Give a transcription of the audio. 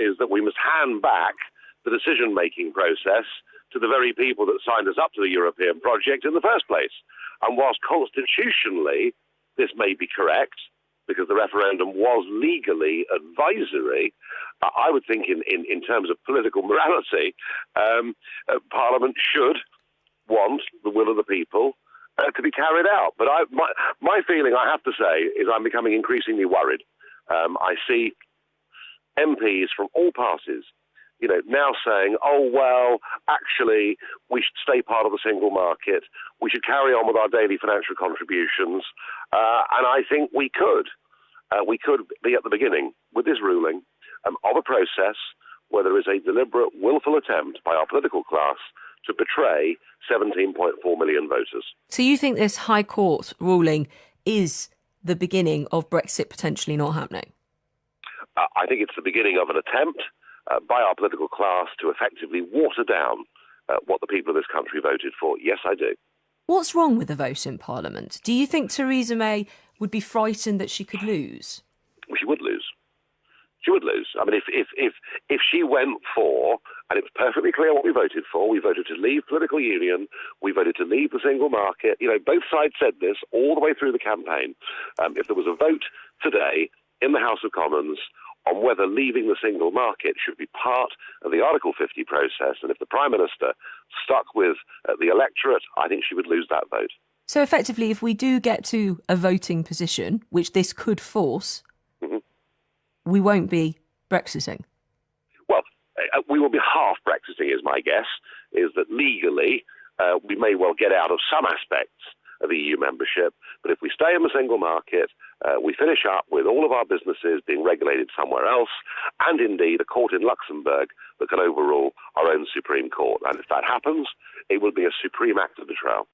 is that we must hand back the decision-making process to the very people that signed us up to the European project in the first place. And whilst constitutionally this may be correct, because the referendum was legally advisory, I would think in terms of political morality, Parliament should want the will of the people to be carried out. But my feeling, I have to say, is I'm becoming increasingly worried. I see MPs from all parties, now saying, oh, well, actually, we should stay part of the single market. We should carry on with our daily financial contributions. And I think we could. We could be at the beginning with this ruling of a process where there is a deliberate, willful attempt by our political class to betray 17.4 million voters. So you think this High Court ruling is the beginning of Brexit potentially not happening? I think it's the beginning of an attempt by our political class to effectively water down what the people of this country voted for. Yes, I do. What's wrong with the vote in Parliament? Do you think Theresa May would be frightened that she could lose? Well, she would lose. She would lose. I mean, if she went for, and it's perfectly clear what we voted for, we voted to leave political union, we voted to leave the single market. Both sides said this all the way through the campaign. If there was a vote today in the House of Commons on whether leaving the single market should be part of the Article 50 process, and if the Prime Minister stuck with the electorate, I think she would lose that vote. So effectively, if we do get to a voting position, which this could force, we won't be Brexiting. Well, we will be half Brexiting, is my guess, is that legally we may well get out of some aspects of EU membership, but if we stay in the single market, we finish up with all of our businesses being regulated somewhere else, and indeed a court in Luxembourg that can overrule our own Supreme Court. And if that happens, it will be a supreme act of betrayal.